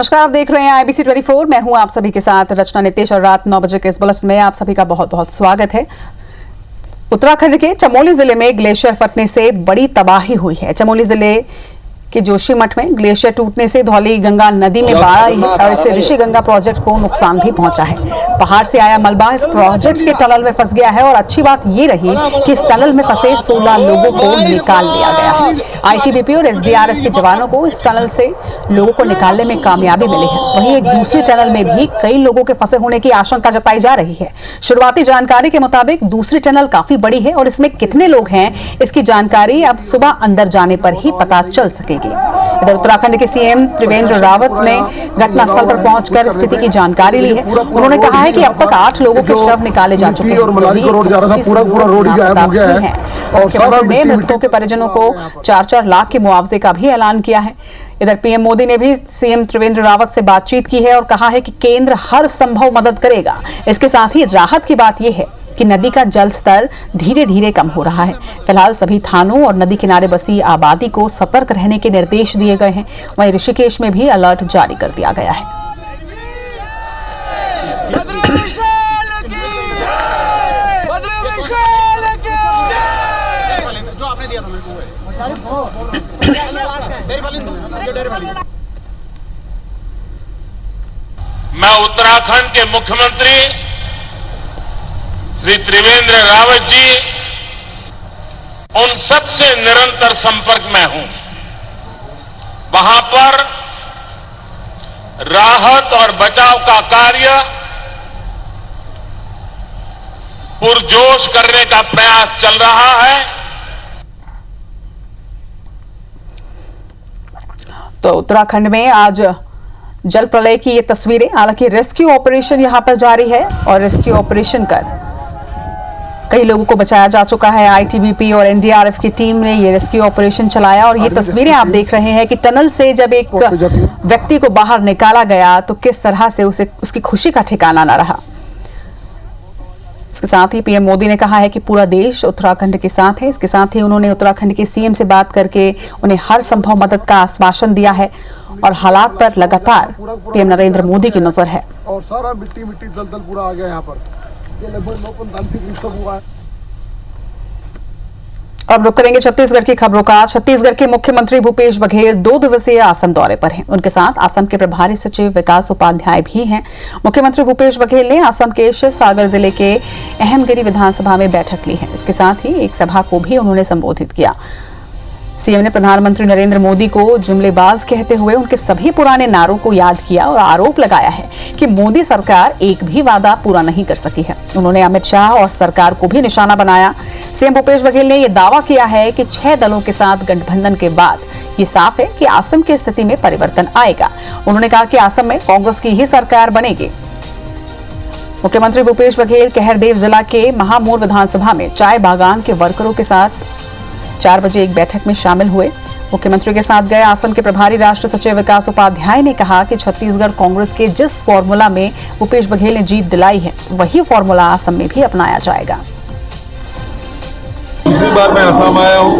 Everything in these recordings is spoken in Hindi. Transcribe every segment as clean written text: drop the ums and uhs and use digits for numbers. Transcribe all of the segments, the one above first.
नमस्कार, आप देख रहे हैं IBC 24। मैं हूं आप सभी के साथ रचना नितेश और रात 9 बजे के इस बुलेटिन में आप सभी का बहुत बहुत स्वागत है। उत्तराखंड के चमोली जिले में ग्लेशियर फटने से बड़ी तबाही हुई है। चमोली जिले के जोशीमठ में ग्लेशियर टूटने से धौली गंगा नदी में बाढ़ आई है और इससे ऋषि गंगा प्रोजेक्ट को नुकसान भी पहुंचा है। पहाड़ से आया मलबा इस प्रोजेक्ट के टनल में फंस गया है और अच्छी बात ये रही कि इस टनल में फंसे 16 लोगों को निकाल लिया गया है। ITBP और SDRF के जवानों को इस टनल से लोगों को निकालने में कामयाबी मिली है। वहीं एक दूसरी टनल में भी कई लोगों के फंसे होने की आशंका जताई जा रही है। शुरुआती जानकारी के मुताबिक दूसरी टनल काफी बड़ी है और इसमें कितने लोग हैं इसकी जानकारी अब सुबह अंदर जाने पर ही पता चल सकेगी। इधर उत्तराखंड के CM त्रिवेंद्र रावत ने घटनास्थल पर पहुंचकर स्थिति की जानकारी ली है। उन्होंने कहा है कि अब तक 8 लोगों के शव निकाले जा चुके हैं। मुख्यमंत्री ने मृतकों के परिजनों को 4-4 लाख के मुआवजे का भी ऐलान किया है। इधर PM मोदी ने भी CM त्रिवेंद्र रावत से बातचीत की है और कहा है कि केंद्र हर संभव मदद करेगा। इसके साथ ही राहत की बात यह है कि नदी का जल स्तर धीरे धीरे कम हो रहा है। फिलहाल सभी थानों और नदी किनारे बसी आबादी को सतर्क रहने के निर्देश दिए गए हैं। वहीं ऋषिकेश में भी अलर्ट जारी कर दिया गया है। मैं उत्तराखंड के मुख्यमंत्री श्री त्रिवेंद्र रावत जी उन सबसे निरंतर संपर्क में हूं। वहां पर राहत और बचाव का कार्य पुरजोश करने का प्रयास चल रहा है। तो उत्तराखंड में आज जल प्रलय की ये तस्वीरें, हालांकि रेस्क्यू ऑपरेशन यहां पर जारी है और रेस्क्यू ऑपरेशन कर कई लोगों को बचाया जा चुका है। ITBP और NDRF की टीम ने ये रेस्क्यू ऑपरेशन चलाया और ये तस्वीरें आप देख रहे हैं कि टनल से जब एक व्यक्ति को बाहर निकाला गया तो किस तरह से उसकी खुशी का ठिकाना न रहा। इसके साथ ही PM मोदी ने कहा है कि पूरा देश उत्तराखंड के साथ है। इसके साथ ही उन्होंने उत्तराखंड के CM से बात करके उन्हें हर संभव मदद का आश्वासन दिया है और हालात पर लगातार PM नरेंद्र मोदी की नजर है। और सारा मिट्टी दलदल पूरा आ गया यहाँ पर। ये लगभग 945 फीट तक हुआ है। अब रुक करेंगे छत्तीसगढ़ की खबरों का। छत्तीसगढ़ के मुख्यमंत्री भूपेश बघेल 2 दिवसीय असम दौरे पर हैं। उनके साथ असम के प्रभारी सचिव विकास उपाध्याय भी हैं। मुख्यमंत्री भूपेश बघेल ने असम के शिवसागर जिले के अहमगिरी विधानसभा में बैठक ली है। इसके साथ ही एक सभा को भी उन्होंने संबोधित किया। CM ने प्रधानमंत्री नरेंद्र मोदी को जुमलेबाज कहते हुए उनके सभी पुराने नारों को याद किया और आरोप लगाया है कि मोदी सरकार एक भी वादा पूरा नहीं कर सकी है। उन्होंने अमित शाह और सरकार को भी निशाना बनाया। CM भूपेश बघेल ने यह दावा किया है कि 6 दलों के साथ गठबंधन के बाद ये साफ है कि असम की स्थिति में परिवर्तन आएगा। उन्होंने कहा कि असम में कांग्रेस की ही सरकार बनेगी। मुख्यमंत्री भूपेश बघेल कहरदेव जिला के महामोर विधानसभा में चाय बागान के वर्करों के साथ 4 बजे एक बैठक में शामिल हुए। मुख्यमंत्री के साथ गए असम के प्रभारी राष्ट्र सचिव विकास उपाध्याय ने कहा कि छत्तीसगढ़ कांग्रेस के जिस फॉर्मूला में भूपेश बघेल ने जीत दिलाई है वही फॉर्मूला असम में भी अपनाया जाएगा। दूसरी बार मैं असम आया हूँ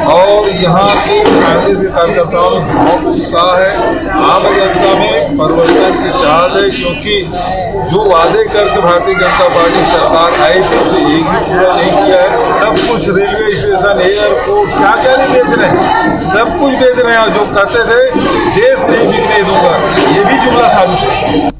और यहाँ के कांग्रेस के कार्यकर्ताओं में बहुत उत्साह है। आम जनता में परिवर्तन की चाह है, क्योंकि जो वादे करके भारतीय जनता पार्टी सरकार आई थी उसे एक भी पूरा नहीं किया है। सब कुछ रेलवे स्टेशन, एयरपोर्ट, क्या नहीं बेच रहे हैं, सब कुछ बेच रहे हैं। जो कहते थे देश नहीं बिकने दूंगा, ये भी जुमला साबित है।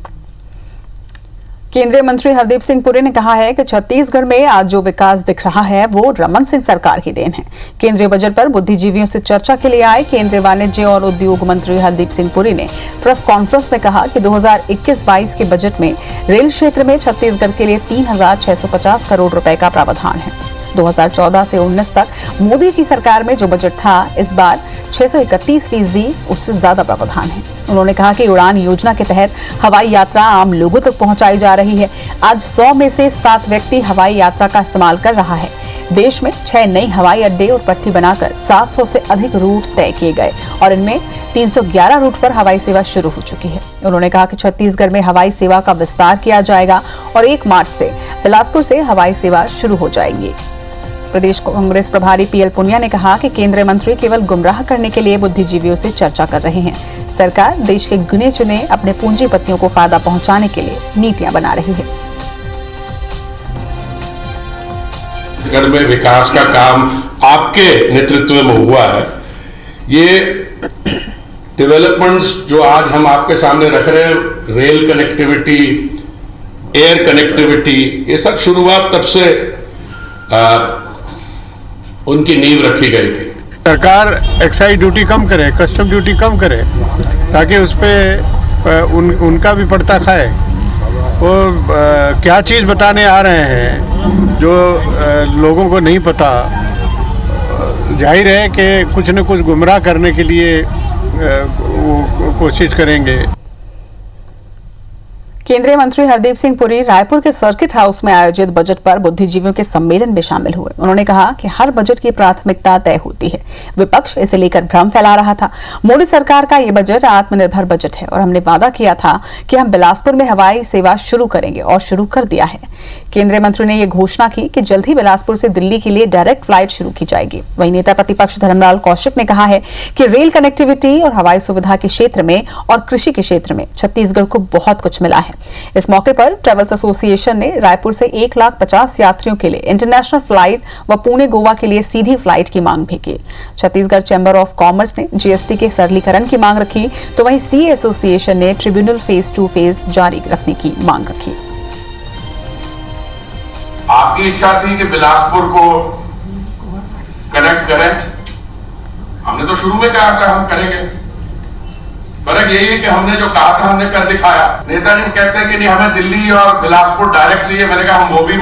केंद्रीय मंत्री हरदीप सिंह पुरी ने कहा है कि छत्तीसगढ़ में आज जो विकास दिख रहा है वो रमन सिंह सरकार की देन है। केंद्रीय बजट पर बुद्धिजीवियों से चर्चा के लिए आए केंद्रीय वाणिज्य और उद्योग मंत्री हरदीप सिंह पुरी ने प्रेस कॉन्फ्रेंस में कहा कि 2021-22 के बजट में रेल क्षेत्र में छत्तीसगढ़ के लिए 3,650 करोड़ रुपए का प्रावधान है। 2014 से 19 तक मोदी की सरकार में जो बजट था, इस बार 631% उससे ज्यादा प्रावधान है। उन्होंने कहा कि उड़ान योजना के तहत हवाई यात्रा आम लोगों तक पहुंचाई जा रही है। आज 100 में से 7 व्यक्ति हवाई यात्रा का इस्तेमाल कर रहा है। देश में 6 नई हवाई अड्डे और पट्टी बनाकर 700 से अधिक रूट तय किए गए और इनमें 311 रूट पर हवाई सेवा शुरू हो चुकी है। उन्होंने कहा कि छत्तीसगढ़ में हवाई सेवा का विस्तार किया जाएगा और 1 मार्च से बिलासपुर से हवाई सेवा शुरू हो जाएगी। प्रदेश कांग्रेस प्रभारी पीएल पुनिया ने कहा कि केंद्रीय मंत्री केवल गुमराह करने के लिए बुद्धिजीवियों से चर्चा कर रहे हैं। सरकार देश के गिने चुने अपने पूंजीपतियों को फायदा पहुंचाने के लिए नीतियां बना रही है। छत्तीसगढ़ में विकास का काम आपके नेतृत्व में हुआ है। ये डेवलपमेंट्स जो आज हम आपके सामने रख रहे हैं, रेल कनेक्टिविटी, एयर कनेक्टिविटी, ये सब शुरुआत तब से उनकी नींव रखी गई थी। सरकार एक्साइज ड्यूटी कम करे, कस्टम ड्यूटी कम करे, ताकि उस पर उनका भी पड़ता खाए। वो क्या चीज़ बताने आ रहे हैं जो लोगों को नहीं पता। जाहिर है कि कुछ न कुछ गुमराह करने के लिए वो कोशिश करेंगे। केंद्रीय मंत्री हरदीप सिंह पुरी रायपुर के सर्किट हाउस में आयोजित बजट पर बुद्धिजीवियों के सम्मेलन में शामिल हुए। उन्होंने कहा कि हर बजट की प्राथमिकता तय होती है। विपक्ष इसे लेकर भ्रम फैला रहा था। मोदी सरकार का ये बजट आत्मनिर्भर बजट है और हमने वादा किया था कि हम बिलासपुर में हवाई सेवा शुरू करेंगे और शुरू कर दिया है। केंद्रीय मंत्री ने यह घोषणा की कि जल्द ही बिलासपुर से दिल्ली के लिए डायरेक्ट फ्लाइट शुरू की जाएगी। वहीं नेता प्रतिपक्ष धर्मलाल कौशिक ने कहा है कि रेल कनेक्टिविटी और हवाई सुविधा के क्षेत्र में और कृषि के क्षेत्र में छत्तीसगढ़ को बहुत कुछ मिला है। इस मौके पर ट्रेवल्स एसोसिएशन ने रायपुर से 1,50,000 यात्रियों के लिए इंटरनेशनल फ्लाइट व पुणे गोवा के लिए सीधी फ्लाइट की मांग भी की। छत्तीसगढ़ चैंबर ऑफ कॉमर्स ने जीएसटी के सरलीकरण की मांग रखी, तो वहीं सी एसोसिएशन ने ट्रिब्यूनल फेज 2 फेज जारी रखने की मांग रखी। आपकी इच्छा थी कि बिलासपुर को कनेक्ट करें। हमने तो शुरू में कहा था हम करेंगे। फर्क यही है कि हमने जो कहा था हमने कर दिखाया। नेताजी कहते हैं कि नहीं हमें दिल्ली और बिलासपुर डायरेक्ट चाहिए। मैंने कहा हम वो भी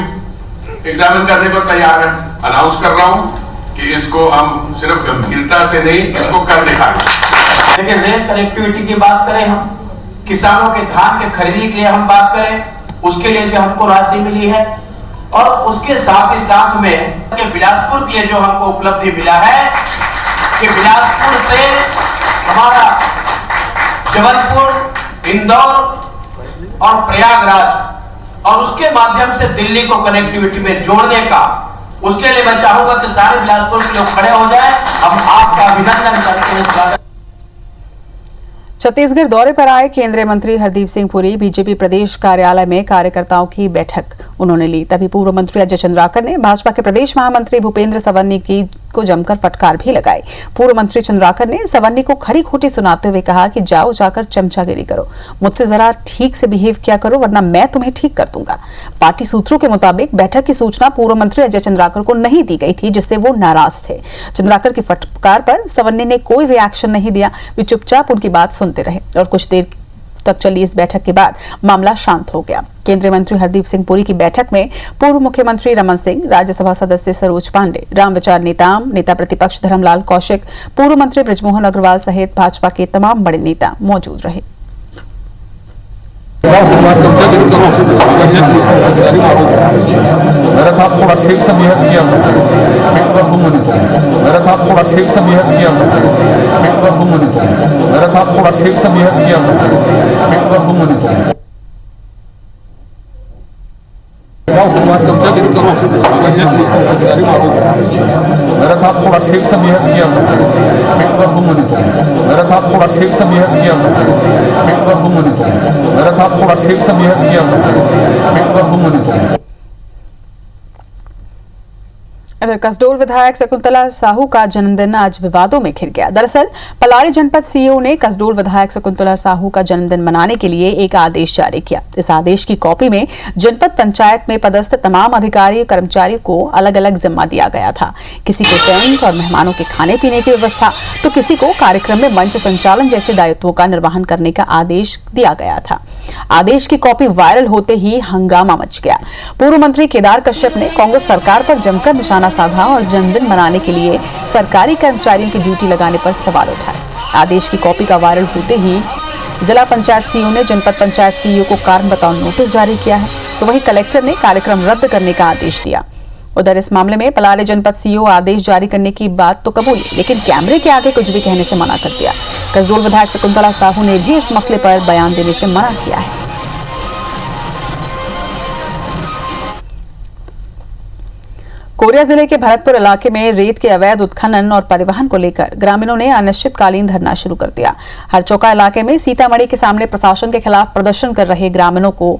एग्जामिन करने को तैयार हैं। अनाउंस कर रहा हूं कि इसको हम सिर्फ गंभीरता से नहीं, इसको कर दिखाएंगे। लेकिन रेल कनेक्टिविटी की बात करें, हम किसानों के धान के खरीदी के लिए हम बात करें, उसके लिए जो हमको राशि मिली है, और उसके साथ ही साथ में कि बिलासपुर के लिए जो हमको उपलब्धि मिला है कि बिलासपुर से हमारा जबलपुर, इंदौर और प्रयागराज और उसके माध्यम से दिल्ली को कनेक्टिविटी में जोड़ने का, उसके लिए मैं चाहूंगा कि सारे बिलासपुर के लोग खड़े हो जाएं। हम आपका अभिनंदन करते हैं। छत्तीसगढ़ दौरे पर आए केंद्रीय मंत्री हरदीप सिंह पुरी बीजेपी प्रदेश कार्यालय में कार्यकर्ताओं की बैठक उन्होंने ली। तभी पूर्व मंत्री अजय चंद्राकर ने भाजपा के प्रदेश महामंत्री भूपेंद्र सवन्नी को जमकर फटकार भी लगाई। पूर्व मंत्री चंद्राकर ने सवन्नी को खरी खोटी सुनाते हुए कहा कि जाओ जाकर चमचागिरी करो, मुझसे जरा ठीक से बिहेव किया करो वरना मैं तुम्हें ठीक कर दूंगा। पार्टी सूत्रों के मुताबिक बैठक की सूचना पूर्व मंत्री अजय चंद्राकर को नहीं दी गई थी, जिससे वो नाराज थे। चंद्राकर की फटकार पर सवन्नी ने कोई रिएक्शन नहीं दिया। वे चुपचाप उनकी बात सुनते रहे और कुछ देर तक चली इस बैठक के बाद मामला शांत हो गया। केंद्रीय मंत्री हरदीप सिंह पुरी की बैठक में पूर्व मुख्यमंत्री रमन सिंह, राज्यसभा सदस्य सरोज पांडे, रामविचार नेताम, नेता प्रतिपक्ष धर्मलाल कौशिक, पूर्व मंत्री बृजमोहन अग्रवाल सहित भाजपा के तमाम बड़े नेता मौजूद रहे। मेरे साथ थोड़ा ठीक से बिहेव किया मेरे साथ थोड़ा ठीक से बिहेव किया मेरे साथ थोड़ा ठीक से बिहेव किया मेरे साथ थोड़ा ठीक से बिहेव किया मेरे साथ थोड़ा ठीक से बिहेव किया मेरे साथ थोड़ा ठीक से बिहेव किया। इधर कसडोल विधायक शकुंतला साहू का जन्मदिन आज विवादों में घिर गया। दरअसल पलारी जनपद सीईओ ने कसडोल विधायक शकुंतला साहू का जन्मदिन मनाने के लिए एक आदेश जारी किया। इस आदेश की कॉपी में जनपद पंचायत में पदस्थ तमाम अधिकारी कर्मचारी को अलग अलग जिम्मा दिया गया था। किसी को टेंट और मेहमानों के खाने पीने की व्यवस्था, तो किसी को कार्यक्रम में मंच संचालन जैसे दायित्वों का निर्वहन करने का आदेश दिया गया था। आदेश की कॉपी वायरल होते ही हंगामा मच गया। पूर्व मंत्री केदार कश्यप ने कांग्रेस सरकार पर जमकर निशाना साधा और जन्मदिन मनाने के लिए सरकारी कर्मचारियों की ड्यूटी लगाने पर सवाल उठाए। आदेश की कॉपी का वायरल होते ही जिला पंचायत सीईओ ने जनपद पंचायत सीईओ को कारण बताओ नोटिस जारी किया है, तो वहीं कलेक्टर ने कार्यक्रम रद्द करने का आदेश दिया। उधर इस मामले में पलारी जनपद सीईओ आदेश जारी करने की बात तो कबूली, लेकिन कैमरे के आगे कुछ भी कहने से मना कर दिया। कसडोल विधायक शकुंतला साहू ने भी इस मसले पर बयान देने से मना किया है। कोरिया जिले के भरतपुर इलाके में रेत के अवैध उत्खनन और परिवहन को लेकर ग्रामीणों ने अनिश्चितकालीन धरना शुरू कर दिया। हरचौका इलाके में सीतामढ़ी के सामने प्रशासन के खिलाफ प्रदर्शन कर रहे ग्रामीणों को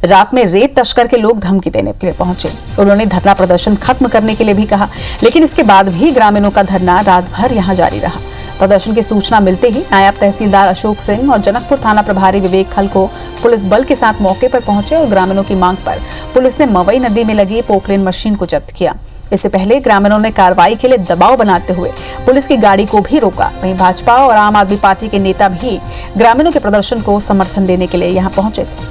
रात में रेत तस्कर के लोग धमकी देने के लिए पहुंचे। उन्होंने धरना प्रदर्शन खत्म करने के लिए भी कहा, लेकिन इसके बाद भी ग्रामीणों का धरना रात भर यहां जारी रहा। प्रदर्शन की सूचना मिलते ही नायब तहसीलदार अशोक सिंह और जनकपुर थाना प्रभारी विवेक खलको पुलिस बल के साथ मौके पर पहुंचे और ग्रामीणों की मांग पर पुलिस ने मवई नदी में लगी पोकलेन मशीन को जब्त किया। इससे पहले ग्रामीणों ने कार्रवाई के लिए दबाव बनाते हुए पुलिस की गाड़ी को भी रोका। वहीं भाजपा और आम आदमी पार्टी के नेता भी ग्रामीणों के प्रदर्शन को समर्थन देने के लिए यहां पहुंचे थे।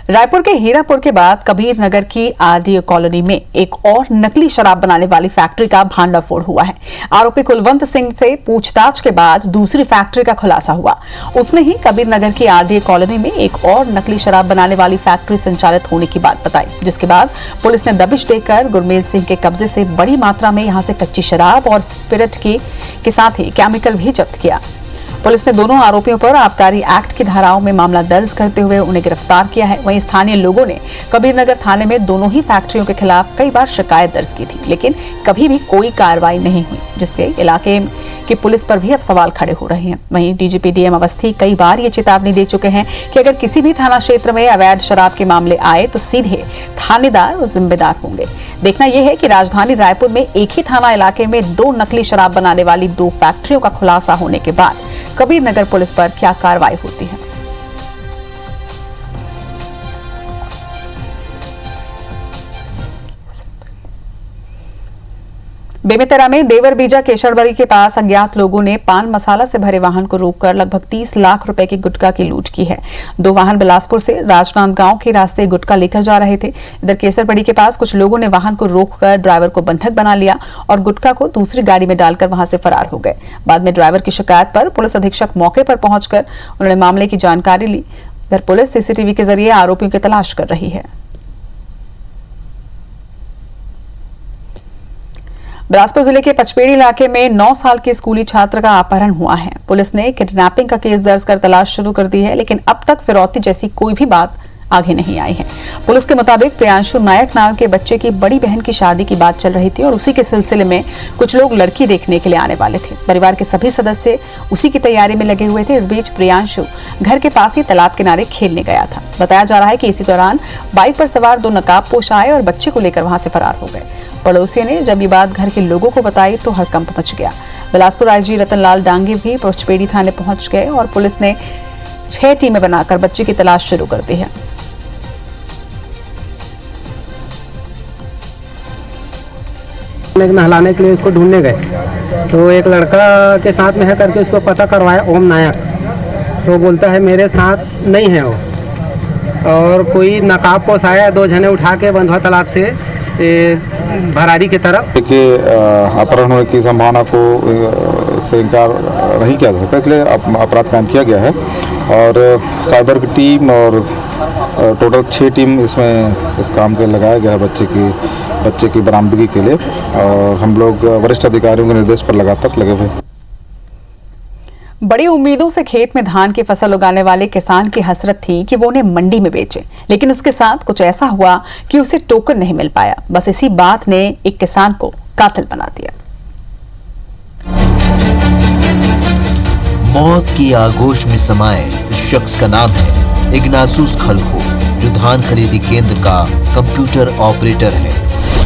रायपुर के हीरापुर के बाद कबीर नगर की आरडीओ कॉलोनी में एक और नकली शराब बनाने वाली फैक्ट्री का भांडाफोड़ हुआ है। आरोपी कुलवंत सिंह से पूछताछ के बाद दूसरी फैक्ट्री का खुलासा हुआ। उसने ही कबीर नगर की आरडीओ कॉलोनी में एक और नकली शराब बनाने वाली फैक्ट्री संचालित होने की बात बताई, जिसके बाद पुलिस ने दबिश देकर गुरमेल सिंह के कब्जे से बड़ी मात्रा में यहां से कच्ची शराब और स्पिरिट के साथ ही केमिकल भी जब्त किया। पुलिस ने दोनों आरोपियों पर आबकारी एक्ट की धाराओं में मामला दर्ज करते हुए उन्हें गिरफ्तार किया है। वहीं स्थानीय लोगों ने कबीरनगर थाने में दोनों ही फैक्ट्रियों के खिलाफ कई बार शिकायत दर्ज की थी, लेकिन कभी भी कोई कार्रवाई नहीं हुई, जिसके इलाके की पुलिस पर भी अब सवाल खड़े हो रहे हैं। वहीं डीजीपी डीएम अवस्थी कई बार ये चेतावनी दे चुके हैं कि अगर किसी भी थाना क्षेत्र में अवैध शराब के मामले आए तो सीधे थानेदार जिम्मेदार होंगे। देखना यह है कि राजधानी रायपुर में एक ही थाना इलाके में 2 नकली शराब बनाने वाली 2 फैक्ट्रियों का खुलासा होने के बाद कबीर नगर पुलिस पर क्या कार्रवाई होती है। बेमेतरा में देवरबीजा केशरबरी के पास अज्ञात लोगों ने पान मसाला से भरे वाहन को रोककर लगभग 30 लाख रुपए की गुटखा की लूट की है। 2 वाहन बिलासपुर से राजनांदगांव के रास्ते गुटखा लेकर जा रहे थे। इधर केसरबड़ी के पास कुछ लोगों ने वाहन को रोककर ड्राइवर को बंधक बना लिया और गुटखा को दूसरी गाड़ी में डालकर वहां से फरार हो गए। बाद में ड्राइवर की शिकायत पर पुलिस अधीक्षक मौके पर पहुंचकर उन्होंने मामले की जानकारी ली। इधर पुलिस सीसीटीवी के जरिए आरोपियों की तलाश कर रही है। बिलासपुर जिले के पचपेड़ी इलाके में 9 साल के स्कूली छात्र का अपहरण हुआ है। पुलिस ने किडनैपिंग का केस दर्ज कर तलाश शुरू कर दी है, लेकिन अब तक फिरौती जैसी कोई भी बात आगे नहीं आई है। पुलिस के मुताबिक प्रियांशु नायक नाम के बच्चे की बड़ी बहन की शादी की बात चल रही थी और उसी के सिलसिले में कुछ लोग लड़की देखने के लिए आने वाले थे। परिवार के सभी सदस्य उसी की तैयारी में लगे हुए थे। इस बीच प्रियांशु घर के पास ही तालाब किनारे खेलने गया था। बताया जा रहा है कि इसी दौरान बाइक पर सवार 2 नकाबपोश आए और बच्चे को लेकर वहां से फरार हो गए। पड़ोसियों ने जब ये बात घर के लोगों को बताई तो हड़कंप मच गया। बिलासपुर आईजी रतनलाल डांगे भी पचपेड़ी थाने पहुंच गए और पुलिस ने 6 टीमें बनाकर बच्चे की तलाश शुरू कर दी है। नहलाने के लिए उसको ढूंढने गए तो एक लड़का के साथ में है करके उसको पता करवाया, ओम नायक। तो बोलता है मेरे साथ नहीं है वो, और कोई नकाबपोश आया, 2 जने उठा के बंधुआ तालाब से भरारी की तरफ। देखिए, अपहरण होने की संभावना को से इनकार नहीं किया जा सकता, इसलिए अपराध कायम किया गया है और साइबर की टीम और टोटल 6 टीम इसमें इस काम के लगाया गया है बच्चे की बरामदगी के लिए, और हम लोग वरिष्ठ अधिकारियों के निर्देश पर लगातार लगे हुए। बड़ी उम्मीदों से खेत में धान की फसल उगाने वाले किसान की हसरत थी कि वो उन्हें मंडी में बेचे, लेकिन उसके साथ कुछ ऐसा हुआ कि उसे टोकन नहीं मिल पाया। बस इसी बात ने एक किसान को कातिल बना दिया। मौत की आगोश में समाये इस शख्स का नाम है इग्नासूस खलखो, जो धान खरीदी केंद्र का कंप्यूटर ऑपरेटर है।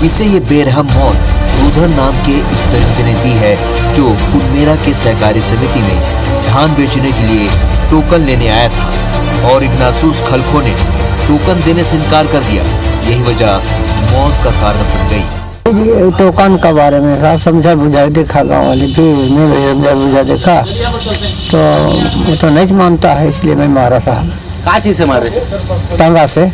इसे ये बेरहम मौत रुधर नाम के इस दरिंदे ने दी है, जो कुनमेरा के सहकारी समिति में धान बेचने के लिए टोकन लेने आया था और इग्नासूस खलखो ने टोकन देने से इनकार कर दिया। यही वजह मौत का कारण बन गई। टोकन के बारे में साहब समझा बुझा देखा, गाँव वाले भी नहीं समझा बुझा देखा तो वो तो नहीं मानता है, इसलिए मैं मारा साहब। क्या चीज से मारे? टंगा से।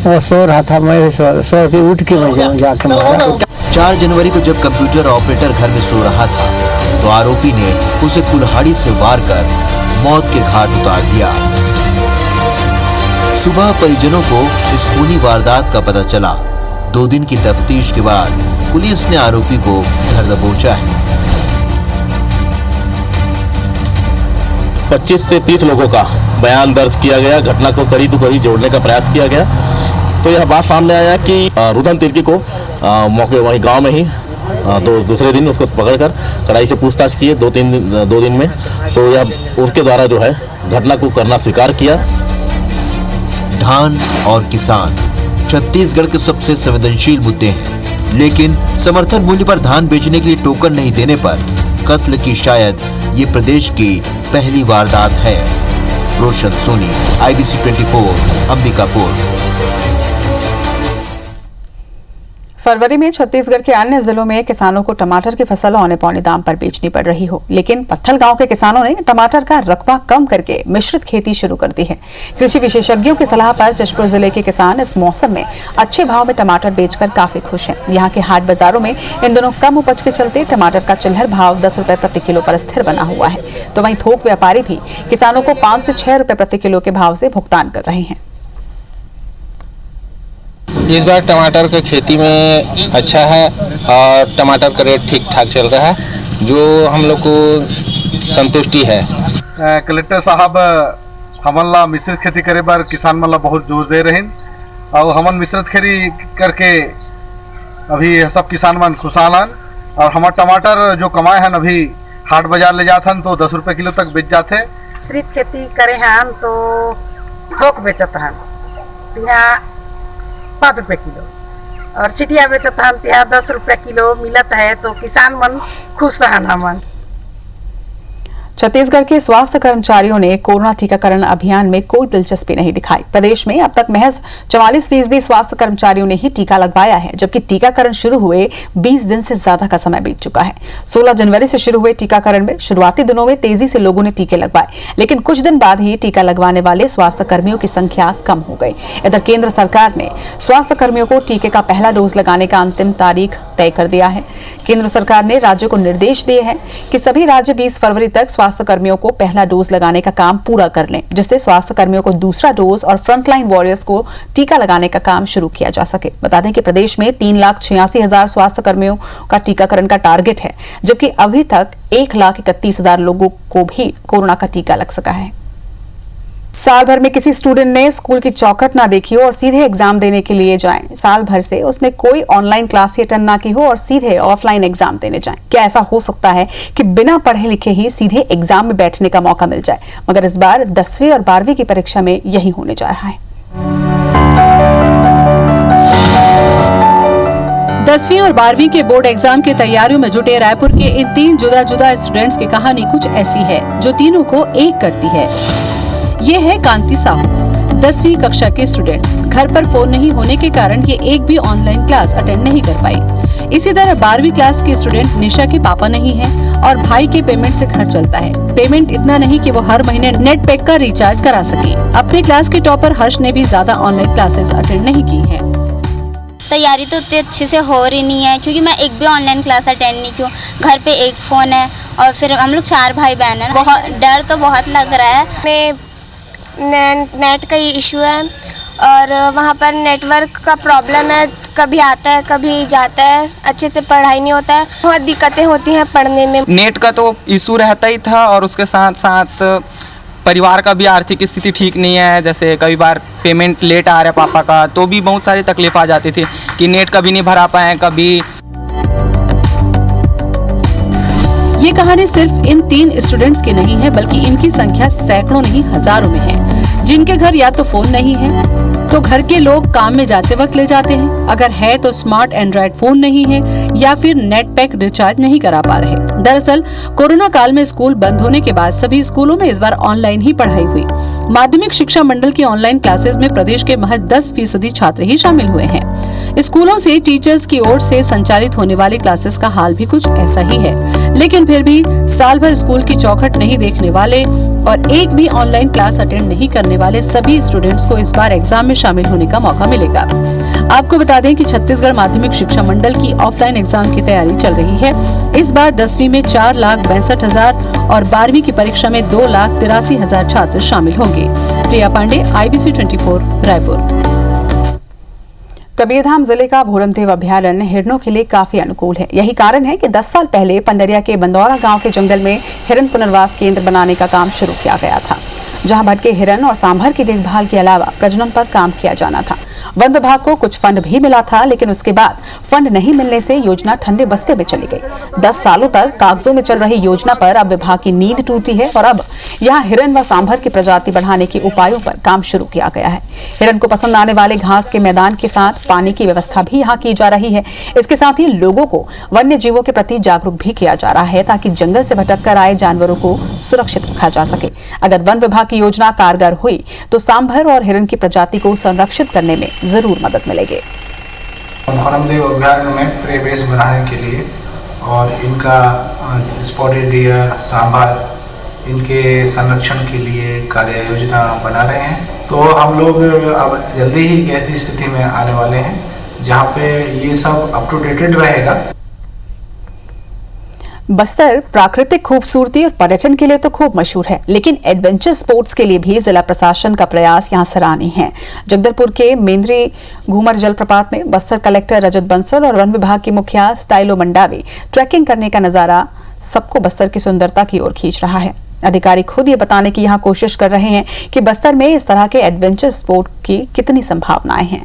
वो सो रहा था, मैं सो के उठ के मैं जाके मारा। 4 जनवरी को जब कंप्यूटर ऑपरेटर घर में सो रहा था तो आरोपी ने उसे कुल्हाड़ी से वार कर मौत के घाट उतार दिया। सुबह परिजनों को इस खूनी वारदात का पता चला। 2 दिन की तफ्तीश के बाद पुलिस ने आरोपी को घर दबोचा है। 25 से 30 लोगों का बयान दर्ज किया गया। घटना को कड़ी टू कड़ी जोड़ने का प्रयास किया गया। तो यह बात सामने आया कि रुदन तिर्की को मौके वहीं गांव में ही दूसरे दिन उसको पकड़कर कड़ाई से पूछताछ किए 2 दिन में। तो यह उनके द्वारा जो है घटना को करना स्वीकार किया। धान और किसान छत्तीसगढ़ के सबसे संवेदनशील मुद्दे हैं, लेकिन समर्थन मूल्य पर धान बेचने के लिए टोकन नहीं देने पर कत्ल की शायद ये प्रदेश की पहली वारदात है। रोशन सोनी, IBC 24, अंबिकापुर। फरवरी में छत्तीसगढ़ के अन्य जिलों में किसानों को टमाटर की फसल औने पौने दाम पर बेचनी पड़ रही हो, लेकिन पत्थल गांव के किसानों ने टमाटर का रकबा कम करके मिश्रित खेती शुरू कर दी है। कृषि विशेषज्ञों की सलाह पर जशपुर जिले के किसान इस मौसम में अच्छे भाव में टमाटर बेचकर काफी खुश हैं। यहाँ के हाट बाजारों में इन दिनों कम उपज के चलते टमाटर का चिल्हर भाव 10 रुपए प्रति किलो पर स्थिर बना हुआ है। तो वहीं थोक व्यापारी भी किसानों को 5 से 6 रुपए प्रति किलो के भाव से भुगतान कर रहे हैं। इस बार टमाटर की खेती में अच्छा है और टमाटर का रेट ठीक ठाक चल रहा है, जो हम लोग को संतुष्टि है। कलेक्टर साहब हमन ला मिश्रित खेती करे बर किसान मन ला बहुत जोर दे रहे और हमन मिश्रित खेती करके अभी सब किसान मन खुशहाल हन। और हमार टमाटर जो कमाए हैं अभी हाट बाजार ले जाते हैं तो 10 रुपए किलो तक बेच जाते। मिश्रित खेती करे हैं तो थोक बेचत हैं, यहाँ 5 रुपए किलो और चिटिया बेचत हम 10 रुपए किलो मिलत है, तो किसान मन खुश हैं। हमन छत्तीसगढ़ के स्वास्थ्य कर्मचारियों ने कोरोना टीकाकरण अभियान में कोई दिलचस्पी नहीं दिखाई। प्रदेश में अब तक महज 44% स्वास्थ्य कर्मचारियों ने ही टीका लगवाया है, जबकि टीकाकरण शुरू हुए 20 दिन से ज्यादा का समय बीत चुका है। 16 जनवरी से शुरू हुए टीकाकरण में शुरुआती दिनों में तेजी से लोगों ने टीके लगवाए, लेकिन कुछ दिन बाद ही टीका लगवाने वाले स्वास्थ्य कर्मियों की संख्या कम हो गई। इधर केंद्र सरकार ने स्वास्थ्य कर्मियों को टीके का पहला डोज लगाने का अंतिम तारीख तय कर दिया है। केंद्र सरकार ने राज्यों को निर्देश दिए हैं कि सभी राज्य 20 फरवरी तक स्वास्थ्य कर्मियों को पहला डोज लगाने का काम पूरा कर लें, जिससे स्वास्थ्य कर्मियों को दूसरा डोज और फ्रंटलाइन वॉरियर्स को टीका लगाने का काम शुरू किया जा सके। बता दें कि प्रदेश में 3,86,000 स्वास्थ्य कर्मियों का टीकाकरण का टारगेट है, जबकि अभी तक 1,31,000 लोगों को भी कोरोना का टीका लग सका है। साल भर में किसी स्टूडेंट ने स्कूल की चौखट ना देखी हो और सीधे एग्जाम देने के लिए जाए। साल भर से उसने कोई ऑनलाइन क्लास अटेंड ना की हो और सीधे ऑफलाइन एग्जाम देने जाए। क्या ऐसा हो सकता है कि बिना पढ़े लिखे ही सीधे एग्जाम में बैठने का मौका मिल जाए? मगर इस बार 10वीं और 12वीं की परीक्षा में यही होने जा रहा है। 10वीं और 12वीं के बोर्ड एग्जाम की तैयारियों में जुटे रायपुर के इन 3 जुदा-जुदा स्टूडेंट्स की कहानी कुछ ऐसी है, जो तीनों को एक करती है। ये है कांति साहू, 10वीं कक्षा के स्टूडेंट। घर पर फोन नहीं होने के कारण ये एक भी ऑनलाइन क्लास अटेंड नहीं कर पाई। इसी तरह 12वीं क्लास के स्टूडेंट निशा के पापा नहीं हैं और भाई के पेमेंट से घर चलता है। पेमेंट इतना नहीं कि वो हर महीने नेट पैक का रिचार्ज करा सके। अपने क्लास के टॉपर हर्ष ने भी ज्यादा ऑनलाइन क्लासेस अटेंड नहीं की है। तैयारी तो उतनी अच्छे से हो रही नहीं है, क्योंकि मैं एक भी ऑनलाइन क्लास अटेंड नहीं की। घर पे एक फ़ोन है और फिर हम लोग 4 भाई बहन हैं। बहुत डर तो बहुत लग रहा है। नेट का इशू है और वहाँ पर नेटवर्क का प्रॉब्लम है, कभी आता है कभी जाता है, अच्छे से पढ़ाई नहीं होता है, बहुत दिक्कतें होती हैं पढ़ने में। नेट का तो इशू रहता ही था और उसके साथ साथ परिवार का भी आर्थिक स्थिति ठीक नहीं है। जैसे कई बार पेमेंट लेट आ रहा है पापा का, तो भी बहुत सारी तकलीफ आ जाती थी कि नेट कभी नहीं भरा पाए कभी। ये कहानी सिर्फ इन 3 स्टूडेंट्स की नहीं है, बल्कि इनकी संख्या सैकड़ों नहीं हजारों में है, जिनके घर या तो फोन नहीं है तो घर के लोग काम में जाते वक्त ले जाते हैं, अगर है तो स्मार्ट एंड्रॉइड फोन नहीं है या फिर नेट पैक रिचार्ज नहीं करा पा रहे। दरअसल कोरोना काल में स्कूल बंद होने के बाद सभी स्कूलों में इस बार ऑनलाइन ही पढ़ाई हुई। माध्यमिक शिक्षा मंडल की ऑनलाइन क्लासेस में प्रदेश के महज 10% छात्र ही शामिल हुए हैं। स्कूलों से टीचर्स की ओर से संचालित होने वाली क्लासेस का हाल भी कुछ ऐसा ही है, लेकिन फिर भी साल भर स्कूल की चौखट नहीं देखने वाले और एक भी ऑनलाइन क्लास अटेंड नहीं करने वाले सभी स्टूडेंट्स को इस बार एग्जाम में शामिल होने का मौका मिलेगा। आपको बता दें कि छत्तीसगढ़ माध्यमिक शिक्षा मंडल की ऑफलाइन एग्जाम की तैयारी चल रही है। इस बार 10वीं में 4,62,000 और 12वीं की परीक्षा में 2,83,000 छात्र शामिल होंगे। प्रिया पांडे, IBC 24, रायपुर। कबीरधाम जिले का भोरमदेव अभयारण्य हिरणों के लिए काफी अनुकूल है। यही कारण है कि 10 साल पहले पंडरिया के बंदौरा गांव के जंगल में हिरण पुनर्वास केंद्र बनाने का काम शुरू किया गया था, जहां भटके हिरण और सांभर की देखभाल के अलावा प्रजनन पर काम किया जाना था। वन विभाग को कुछ फंड भी मिला था, लेकिन उसके बाद फंड नहीं मिलने से योजना ठंडे बस्ते में चली गई। 10 सालों तक कागजों में चल रही योजना पर अब विभाग की नींद टूटी है और अब यहाँ हिरण व सांभर की प्रजाति बढ़ाने के उपायों पर काम शुरू किया गया है। हिरण को पसंद आने वाले घास के मैदान के साथ पानी की व्यवस्था भी यहाँ की जा रही है। इसके साथ ही लोगों को वन्य जीवों के प्रति जागरूक भी किया जा रहा है, ताकि जंगल से भटक कर आए जानवरों को सुरक्षित रखा जा सके। अगर वन विभाग की योजना कारगर हुई तो सांभर और हिरण की प्रजाति को संरक्षित करने में जरूर मदद मिलेगी। भोरमदेव अभयारण्य में प्रे बेस बनाने के लिए और इनका स्पॉटेड डियर, सांभर, इनके संरक्षण के लिए कार्य योजना बना रहे हैं। तो हम लोग अब जल्दी ही ऐसी स्थिति में आने वाले हैं जहां पे ये सब अप टू डेटेड रहेगा। बस्तर प्राकृतिक खूबसूरती और पर्यटन के लिए तो खूब मशहूर है, लेकिन एडवेंचर स्पोर्ट्स के लिए भी जिला प्रशासन का प्रयास यहां सराहनीय है। जगदलपुर के मेंद्री घूमर जलप्रपात में बस्तर कलेक्टर रजत बंसल और वन विभाग के मुखिया स्टाइलो मंडावी ट्रैकिंग करने का नजारा सबको बस्तर की सुंदरता की ओर खींच रहा है। अधिकारी खुद ये बताने की यहाँ कोशिश कर रहे हैं कि बस्तर में इस तरह के एडवेंचर स्पोर्ट की कितनी संभावनाएं हैं।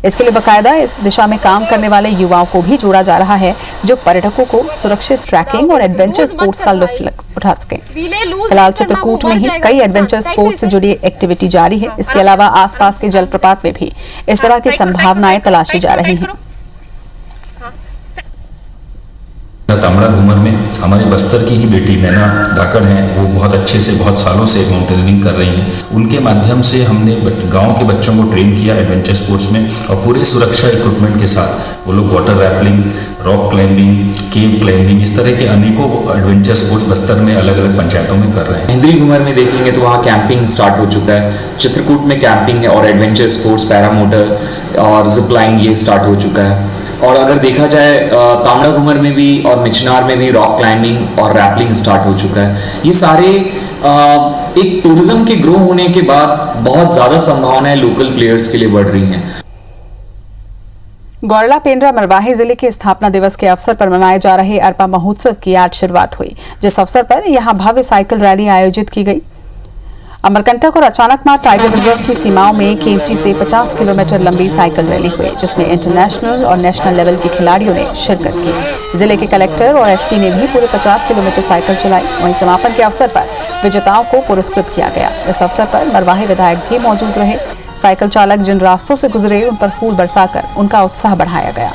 इसके लिए बकायदा इस दिशा में काम करने वाले युवाओं को भी जोड़ा जा रहा है, जो पर्यटकों को सुरक्षित ट्रैकिंग और एडवेंचर स्पोर्ट्स का लुत्फ उठा सकें। फिलहाल चित्रकूट में ही कई एडवेंचर स्पोर्ट्स से जुड़ी एक्टिविटी जारी है। इसके अलावा आसपास के जलप्रपात में भी इस तरह की संभावनाएं तलाशी जा रही हैं। तामड़ा घूमर में हमारे बस्तर की ही बेटी नैना धाकड़ हैं, वो बहुत अच्छे से बहुत सालों से माउंटेनियरिंग कर रही हैं। उनके माध्यम से हमने गांव के बच्चों को ट्रेन किया एडवेंचर स्पोर्ट्स में, और पूरे सुरक्षा इक्विपमेंट के साथ वो लोग वाटर रैपलिंग, रॉक क्लाइंबिंग, केव क्लाइंबिंग, इस तरह के अनेकों एडवेंचर स्पोर्ट्स बस्तर में अलग अलग पंचायतों में कर रहे हैं। मेंद्री घूमर में देखेंगे तो वहाँ कैंपिंग स्टार्ट हो चुका है। चित्रकूट में कैंपिंग और एडवेंचर स्पोर्ट्स, पैरामोटर और जिपलाइन ये स्टार्ट हो चुका है। और अगर देखा जाए तामड़ा घूमर में भी और मिचनार में भी रॉक क्लाइंबिंग और रैपलिंग स्टार्ट हो चुका है। ये सारे एक टूरिज्म के ग्रो होने के बाद बहुत ज़्यादा संभावनाएं लोकल प्लेयर्स के लिए बढ़ रही हैं। गौरला पेंड्रा मरवाही जिले के स्थापना दिवस के अवसर पर मनाए जा रहे अरपा महोत्सव की आज शुरुआत हुई, जिस अवसर पर यहां भव्य साइकिल रैली आयोजित की गई। अमरकंटक और अचानकमार टाइगर रिजर्व की सीमाओं में केवची से 50 किलोमीटर लंबी साइकिल रैली हुई, जिसमें इंटरनेशनल और नेशनल लेवल के खिलाड़ियों ने शिरकत की। जिले के कलेक्टर और एसपी ने भी पूरे 50 किलोमीटर साइकिल चलाई। वहीं समापन के अवसर पर विजेताओं को पुरस्कृत किया गया। इस अवसर पर मरवाही विधायक भी मौजूद रहे। साइकिल चालक जिन रास्तों से गुजरे उन पर फूल बरसाकर उनका उत्साह बढ़ाया गया।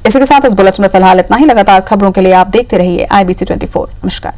इसी के साथ इस बुलेटिन में फिलहाल इतना ही। लगातार खबरों के लिए आप देखते रहिए IBC 24। नमस्कार।